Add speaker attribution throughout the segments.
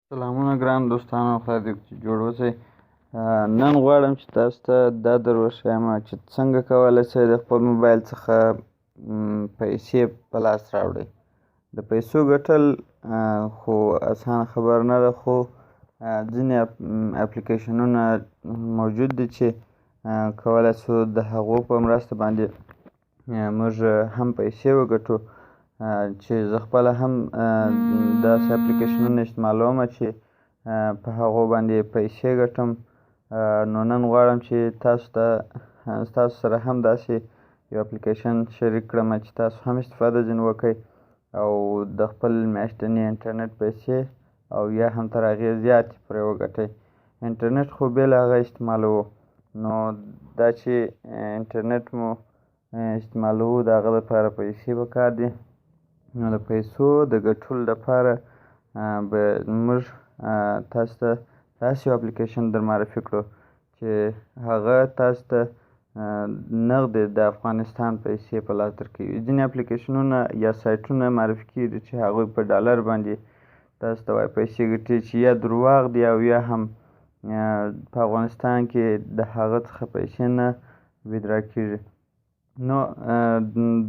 Speaker 1: سلامونه ګران دوستانو، خدای دې وکړي چې جوړ اوسئ. نن غواړم چې تاسو ته دا در وښیم چې څنګه کولی شئ د خپل موبایل څخه پیسې په لاس راوړئ. د پیسو ګټل خو اسانه خبره نه ده، خو ځینې اپلیکیشنونه موجود دي چې کولی شو د هغو په مرسته باندې موږ هم پیسې وګټو. چې زه خپله هم داسې اپلیکیشنونه استعمالومه چې په هغو باندې پیسې ګټم. نو نن غواړم چې تاسو سره هم داسې یو اپلیکیشن شریک کړم چې تاسو هم استفاده ځینې وکړئ او د خپل میاشتني انټرنټ پیسې او یا هم تر هغې زیاتې پرې وګټئ. انټرنټ خو بې له هغه استعمالوو، نو دا چې انټرنټ مو استعمالوو د هغه دپاره پیسې پکار دي. نو د پیسو د ګټلو دپاره به موږ تاسو ته داسې یو اپلیکیشن در معرفي کړو چې هغه تاسو ته نغدې د افغانستان پیسې په لاس درکوي. ځینې اپلیکیشنونه یا سایټونه معرفي کېږي چې هغوی په ډالر باندې تاسو ته وایي پیسې ګټي، چې یا درواغ دي او یا هم په افغانستان کې د هغه څخه پیسې نه ویدرا کېږي. نو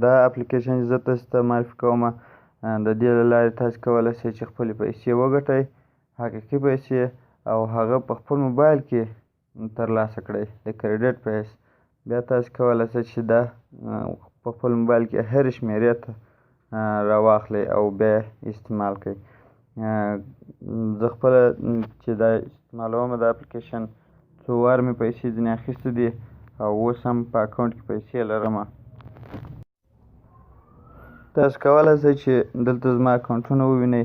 Speaker 1: دا اپلیکیشن چې زه تاسو ته معرفي کوم، د دې له لارې تاسو کولی شئ چې خپلې پیسې وګټئ، حقیقي پیسې، او هغه په خپل موبایل کې ترلاسه کړئ د کریډټ په حیث. بیا تاسو کولی شئ چې دا په خپل موبایل کې هرې شمېرې ته راواخلئ او بیا استعمال کړئ. زه خپله چې دا استعمالومه دا اپلیکیشن څو واره مې پیسې ځینې اخیستې دي او اوس هم په اکاونټ کې پیسې لرمه. تاسو کولی شئ چې دلته زما اکاونټونه ووینئ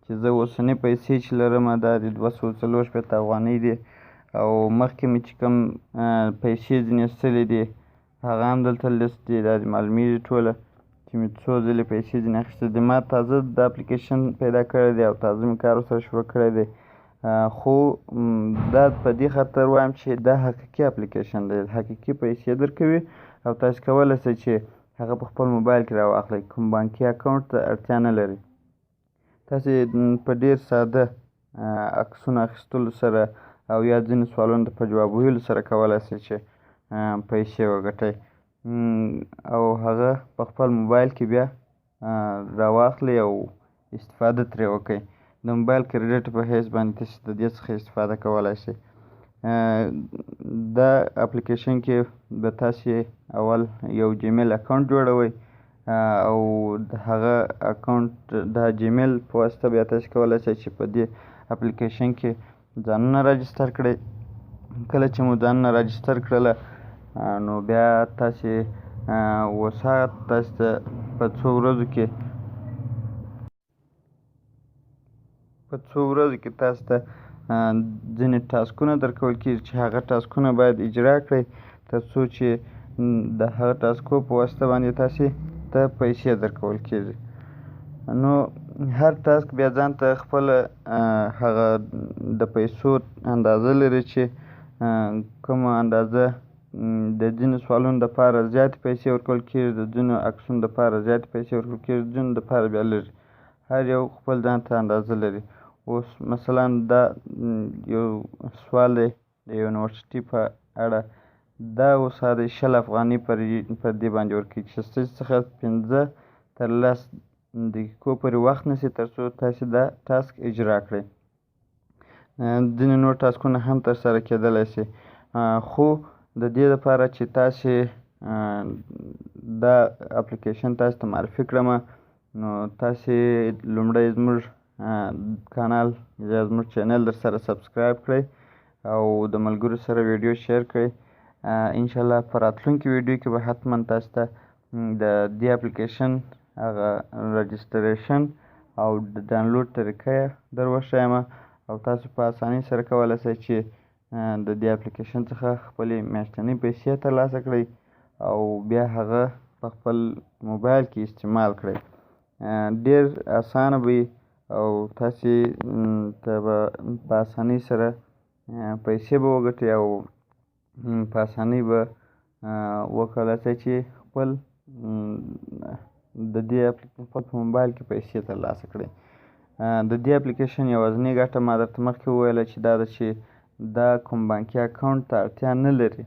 Speaker 1: چې زه اوسنۍ پیسې چې لرمه دا د 264 افغانۍ دي، او مخکې مې چې کوم پیسې ځینې ایستلې دي هغه هم دلته لیست دي. دا دې معلومیږي ټوله چې مې څو ځلې پیسې ځینې اخیستې دي. ما تازه دا اپلیکیشن پیدا کړی دی او تازه مې کار ورسره شروع کړی دی، خو دا په دې خاطر وایم چې دا حقیقي اپلیکیشن دی، حقیقي پیسې درکوي او تاسو کولی شئ چې هغه په خپل موبایل کې راواخلئ. کوم بانکي اکاونټ ته اړتیا نه لري. تاسې په ډېر ساده عکسونو اخیستلو سره او یا ځینې سوالونو ته په جواب ویلو سره کولی شئ چې پیسې وګټئ او هغه په خپل موبایل کې بیا راواخلئ او استفاده ترې وکړئ. د موبایل کریډټ په حیث باندې تاسې د دې څخه استفاده کولی شئ. دا اپلیکیشن کې به تاسې اول یو جیمیل اکاونټ جوړوئ او د هغه اکاونټ د جیمیل په واسطه بیا تاسې کولی شئ چې په دې اپلیکیشن کې ځانونه راجستر کړئ. کله چې مو ځانونه راجستر کړله نو بیا تاسې اوس هغه تاسې ته په څو ورځو کې تاسو ته ځینې ټاسکونه درکول کېږي چې هغه ټاسکونه باید اجرا کړئ تر څو چې د هغه ټاسکو په واسطه باندې تاسې ته پیسې درکول کېږي. نو هر ټاسک بیا ځان ته خپله هغه د پیسو اندازه لري چې کومه اندازه د ځینو سوالونو دپاره زیاتې پیسې ورکول کېږي، د ځینو عکسونو دپاره زیاتې پیسې ورکول کېږي، د ځینو دپاره بیا لږې. هر یو خپل ځان ته اندازه لري. اوس مثلا دا یو سوال دی د یونیورسټي په اړه، دا اوس هغه 20 افغانۍ پر دې باندې ورکوي چې ستاسې څخه 5 تر 10 دقیقو پورې وخت نیسي تر څو تاسې دا ټاسک اجرا کړئ. ځینې نور ټاسکونه هم ترسره کېدلی شي، خو د دې لپاره چې تاسې دا اپلیکیشن تاسې ته معرفي کړمه نو تاسې لومړی زموږ کانال یا زموږ چینل در سره سبسکرایب کړئ او د ملګرو سره ویډیو شیر کړئ. انشاءالله په راتلونکي ویډیو کې به حتما تاسو ته د دې اپلیکیشن هغه رجسټریشن او د ډاونلوډ طریقه در وښیم او تاسو په اسانۍ سره کولی شئ چې د دې اپلیکیشن څخه خپلې میاشتنۍ پیسې ترلاسه کړئ او بیا هغه په خپل موبایل کې استعمال کړئ. ډېر اسانه به وي او تاسې ته به په اسانۍ سره پیسې به وګټئ او په اسانۍ به وکولی شئ چې خپل د دې اپلیکیشن په موبایل کې پیسې ترلاسه کړئ. د دې اپلیکیشن یوازینۍ ګټه ما درته مخکې وویله چې دا ده چې دا کوم بانکي اکاونټ ته اړتیا نه لري.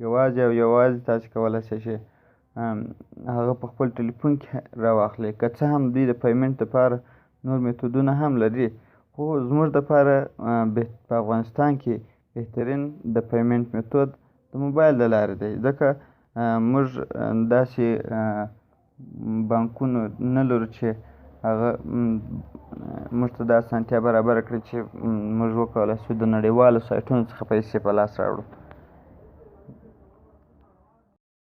Speaker 1: یوازې او یوازې تاسې کولی شئ چې هغه په خپل ټلیفون کې راواخلئ. که څه هم دوی د پیمنټ دپاره نور میتودونه هم لري، خو زموږ دپاره په افغانستان کې بهترین د پیمنټ میتود د موبایل له لارې دی، ځکه موږ داسې بانکونه نه لرو چې هغه موږ ته دا اسانتیا برابره کړي چې موږ وکولی شو د نړیوالو سایټونو څخه پیسې په لاس راوړو.